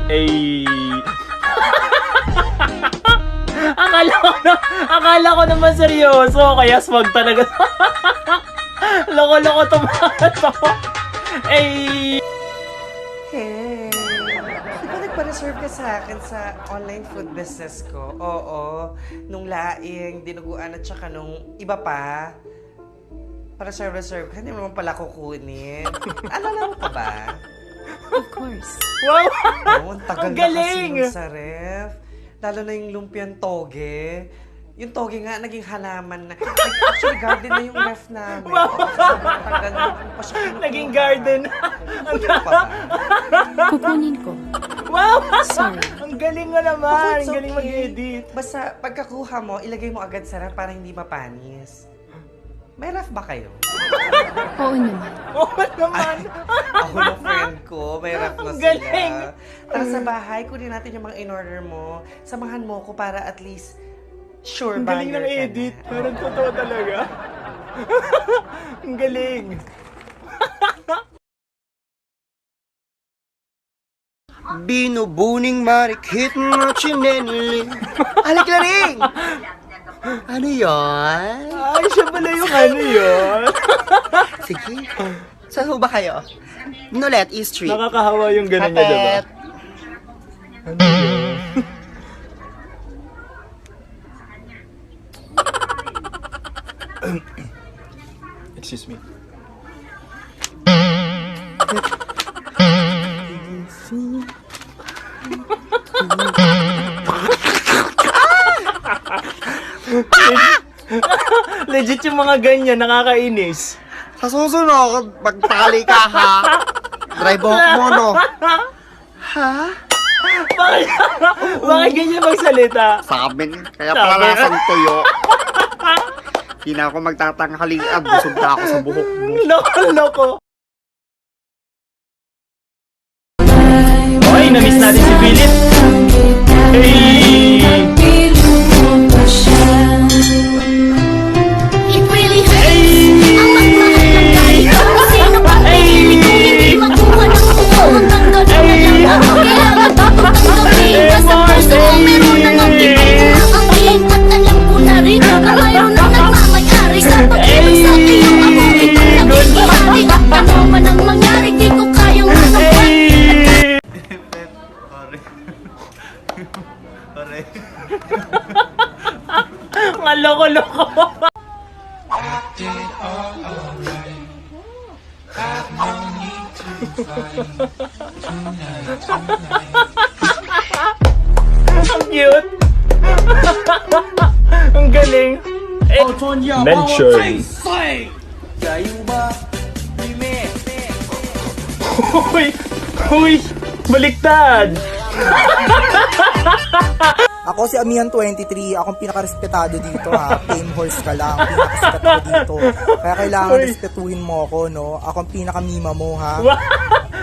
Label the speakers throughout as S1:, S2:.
S1: Ay. Akala ko naman seryoso, kaya swag talaga. Loko-loko to mga to. Ay.
S2: Hey, di ba nagpa-reserve ka sa akin sa online food business ko? Oo, nung laing, dinuguan at saka nung iba pa. Pa-reserve ka, hindi mo naman pala kukunin. Alala mo pa ba?
S3: Of course.
S1: Wow!
S2: Oo, ang tagal
S1: Ang
S2: na kasi
S1: galing!
S2: nun sa ref. Lalo na yung lumpiang toge. Yung toge nga, naging halaman na. Actually, garden na yung ref namin.
S1: Wow!
S2: Sobrang tagal na pa siya kinukuha.
S1: Naging garden.
S2: Kunin mo pa ba?
S3: Kukunin ko.
S1: Wow!
S3: Sorry.
S1: Ang galing nga naman.
S2: Ako,
S1: Ang
S2: it's
S1: galing
S2: okay.
S1: mag-edit.
S2: Basta pagkakuha mo, ilagay mo agad sa ref para hindi mapanis. May ref ba kayo?
S3: Oo naman.
S1: Oo naman.
S2: Ako ng friend ko, may ref na
S1: Ang
S2: sila.
S1: galing.
S2: Tara sa bahay, kunin natin yung mga in-order mo. Samahan mo ko para at least sure
S1: Ang galing
S2: buyer
S1: ng
S2: ka
S1: edit.
S2: na.
S1: Parang totoo talaga. Ang galing.
S4: Binubuning marikit na chinenli. Aliklaring! Ano yon?
S1: Ay, siya pala yung ano yun.
S4: Sige. Saan ho ba kayo? Nolet East Street.
S1: Nakakahawa yung ganun niya, diba?
S4: Kapet.
S1: Ano yun? Excuse me. Legit yung mga ganyan, nakakainis.
S4: Sa susunod, magtali ka ha. Drive walk mo no. Ha?
S1: Bakit ganyan magsalita?
S4: Sabi, kaya pala
S1: Sabi.
S4: lasang tuyo. Hindi na ako magtatanghalian. Busog na ako sa buhok mo.
S1: Loko-loko. Oy, na-miss natin si Philip. Hey!
S5: It really hurts. Ang magmahal ng tayo. Sino bang tahimik kung hindi makuha ng buo hanggang gano'n na lang ako. Kailangan tapos tanggapin. Basta puso ko meron namang ipag-aangkin. At alam ko na rin na mayroon na nagmamayari. Sa pag-ibig sa iyo ako itong nagigihari. Ano man ang mangyari, di ko kayang manawan.
S1: Mga loko-loko. Ang cute. Ang galing. Mention. Huy! Huy! Baliktad!
S6: Ako si Amihan23, akong pinakarespetado dito ha. Fame horse ka lang, pinakasikat ako dito. Kaya kailangan
S1: Uy.
S6: respetuhin mo ako, no? Akong pinakamima mo ha.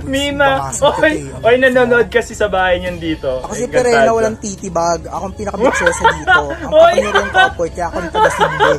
S1: Mima!
S6: Baka
S1: Oy!
S6: sagot
S1: Oy, nanonood kasi sa bahay niyan dito.
S6: Ako si
S1: Encantado.
S6: Perena, walang titibag. Akong pinakabitsesa dito. Ang
S1: Oy.
S6: kapangyarihan ko apoy, kaya akong tagasinde.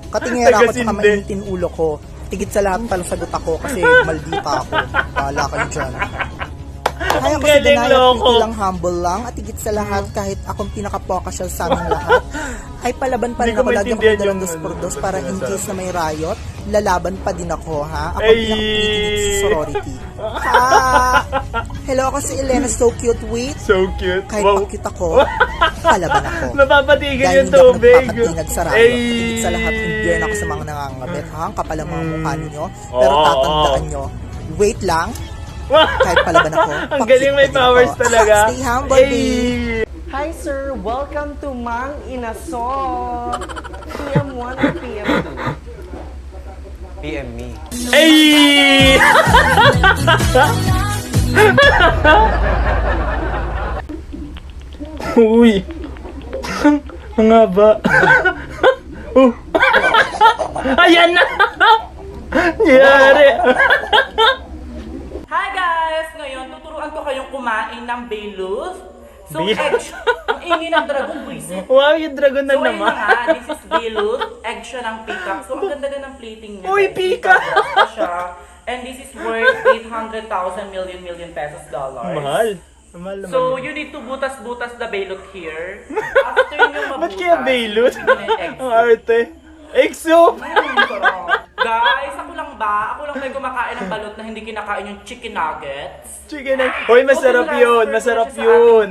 S6: Katingera ako
S1: Tagasinde.
S6: sa mainitin ulo ko. Tigit sa lahat pala sagot ako kasi maldita ako. Bahala kayo dyan. Kaya ko sa
S1: galing,
S6: Danay at
S1: loko.
S6: hindi lang humble lang at higit sa lahat kahit akong pinaka-pokasyal sa aming lahat ay palaban pa rin
S1: Hindi ko
S6: ako lagi
S1: maintindihan
S6: akong dalang
S1: yung
S6: dos por dos
S1: ano,
S6: para
S1: ano
S6: in
S1: sinasabi.
S6: case na may riot, lalaban pa din ako ha. Ako
S1: Ay.
S6: pinaka-pretty sa sorority. Ha! Hello, ako si Elena, so cute, wait.
S1: So cute.
S6: Kahit
S1: Wow.
S6: pa cute ako, palaban ako.
S1: Napapatigan
S6: Dahil
S1: yung
S6: hindi ako
S1: tubig.
S6: nagpapatinag sa radyo. Higit sa lahat, endear ako sa mga nangangabit. Ha? Ang kapal ang mga mukha ninyo. Pero
S1: Oo,
S6: tatandaan nyo, wait lang, kahit palaban ako.
S1: Ang galing, may
S6: pakit pa din
S1: powers
S6: ako.
S1: talaga.
S6: Stay humble, babe.
S1: Hey!
S2: Hi sir, welcome to Mang Inasal. PM1 or PM2? PM me.
S1: Hey! Uy! Ang haba. Oh. Ayan na! Yari!
S7: Hi guys! Ngayon, tuturuan ko kayong kumain ng Baylus. So,
S1: Bay-
S7: egg, ang ingin ng dragon buisit.
S1: Wow, yung dragon na
S7: So, ayun
S1: naman.
S7: na nga, this is Baylus. Egg siya ng peacock. So, ang ganda ng plating niya.
S1: Uy,
S7: guys.
S1: peacock!
S7: Peacock siya. And this is worth 800,000 million pesos dollars.
S1: Mahal. Mahal naman.
S7: So, you need to butas-butas the balut here. After nyo mabutas,
S1: Ba't kaya bailot?
S7: bigyan ng egg
S1: Ang arte. Egg soup!
S7: Guys, ako lang ba? Ako lang ba yung kumakain ng balot na hindi kinakain yung chicken nuggets?
S1: Chicken egg. Hoy, masarap yun. Masarap yun.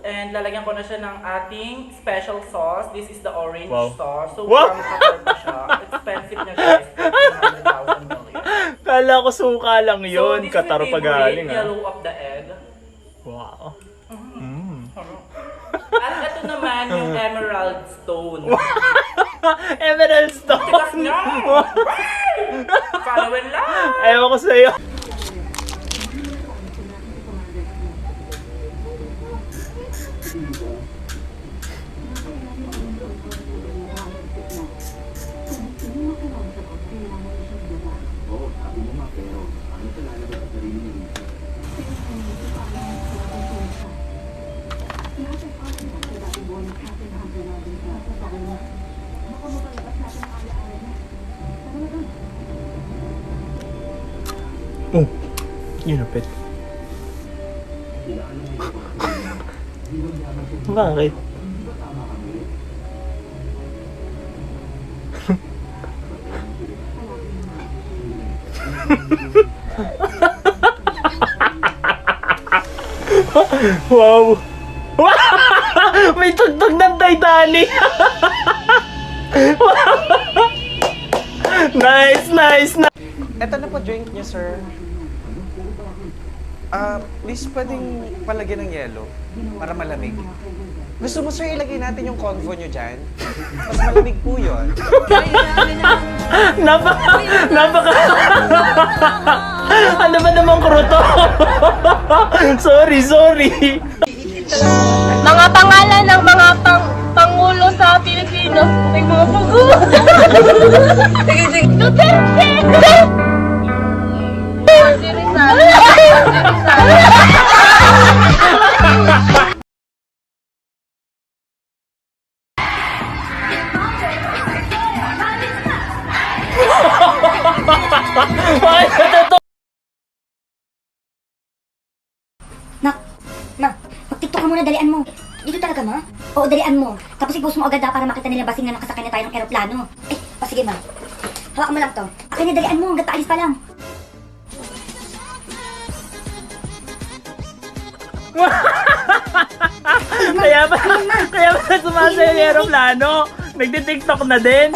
S7: And lalagyan ko na siya ng ating special sauce. This is the orange
S1: Wow.
S7: sauce. So,
S1: Wow.
S7: parang kapal pa siya. Expensive niya, guys. 100,000 million.
S1: Kala ko suka lang
S7: So,
S1: yun.
S7: this is
S1: Kataro
S7: my
S1: pa galing
S7: favorite
S1: ah.
S7: yellow of the egg.
S1: Wow.
S7: At ito naman yung emerald stone.
S1: Emerald stone.
S7: Tigas niya! Follow and like!
S1: Ewan ko sa'yo. Oh, yun napit. Bakit? Wow! May tugtog ng Titanic! Nice, nice, nice!
S2: Eto na po drink niyo, sir. Please pwedeng palagyan ng yelo para malamig. Gusto mo, sir, ilagay natin yung convo niyo dyan? Mas malamig po yun.
S1: Napaka... Ano ba namang kruto? Sorry.
S5: Mga pangalan ng mga pangulo sa Pilipinas. May mga pangulo. Duterte! Si Rizal.
S1: Ay, ito!
S8: Nak, mag-tiktok ka muna, dalian mo. Dito talaga, ma? Oo, dalian mo. Tapos i-post mo agad para makita nila basing na nakasakay na tayo ng eroplano. Eh, sige, ma. Hawakan mo lang to. Akin na, dalian mo hanggat paalis pa lang.
S1: Kaya ba sumasaya yung aeroplano? Nagdi-tiktok na din?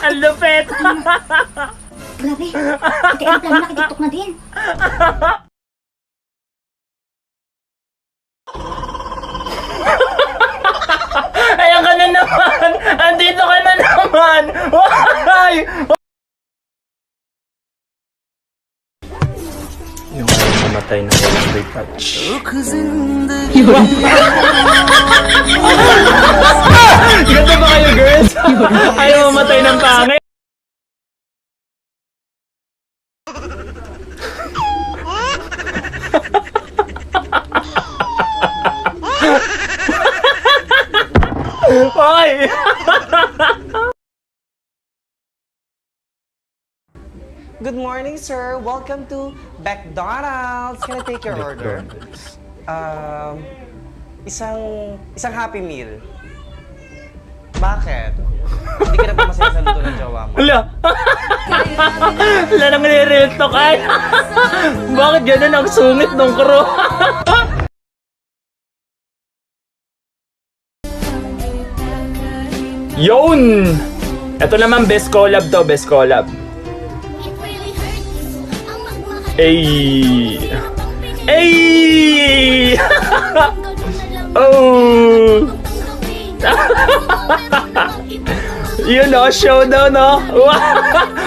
S1: Ang lupit!
S8: Grabe. Ito eroplano nakitiktok na din.
S1: Ayan ka na naman! Andito ka na naman! Why? Yung namatay na electric touch. Ganto ba kayo, girls? Ayaw mamatay ng pangit? Hoy!
S2: Good morning, sir. Welcome to McDonald's. Can I take your order? Isang Happy Meal. Bakit? Hindi ka na ba masaya sa luto ng jowa mo?
S1: Wala! Wala nang nire-real talk ay! Bakit ganun ang sungit ng kro? Yun! Ito naman, best collab to, best collab. Ay! Ay! Oh! Yun o, showdown o.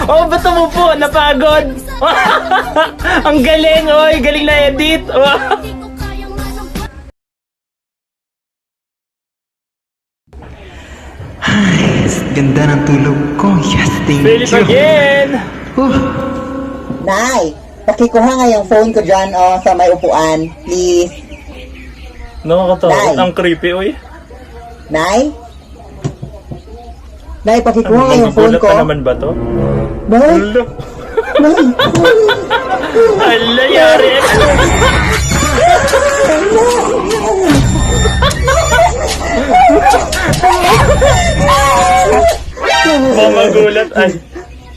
S1: Oh, ba't mo po? Napagod. Ang galing, oy. Galing na edit.
S9: Ganda ng tulog ko. Yes, thank
S1: Philip
S9: you.
S1: again.
S10: Nay, pakikuha nga yung phone ko dyan, sa may upuan. Please.
S1: Nakakatakot. Ang creepy, oy.
S10: Nay? Nay, pakikuha nga yung phone ko.
S1: Magugulat na naman ba to?
S10: Nay?
S1: Hala.
S10: Nay?
S1: Hala, yari. Baka magulat. Ay.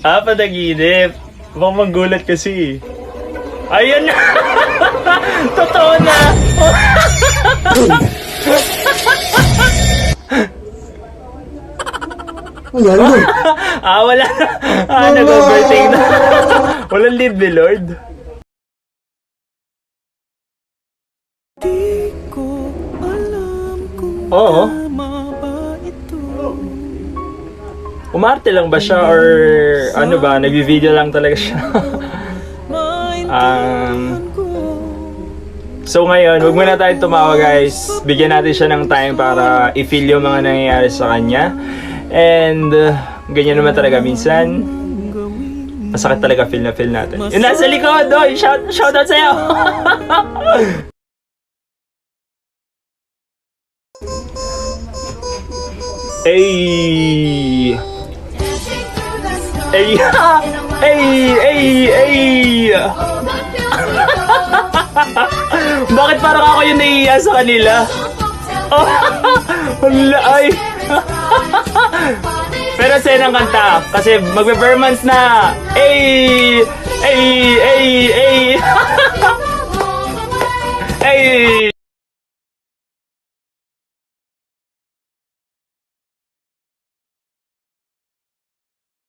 S1: Panaginip. Baka magulat kasi. Ayun na. Totoo na. Wala na. Nag-overtake na. Walang lead me, Lord. Oo. Umarte lang ba siya or ano ba, nag-video lang talaga siya? So ngayon, huwag muna tayo tumawa guys. Bigyan natin siya ng time para i-feel yung mga nangyayari sa kanya. And ganyan naman talaga minsan. Masakit talaga feel na feel natin. Yung nasa likod, oy, shout out sa'yo! Ay! Ay! Ay! Bakit parang ako yung naiiya sa kanila? Oh, wala ay. Pero senang kanta kasi magbe-permans na. Ay! Ay! Ay!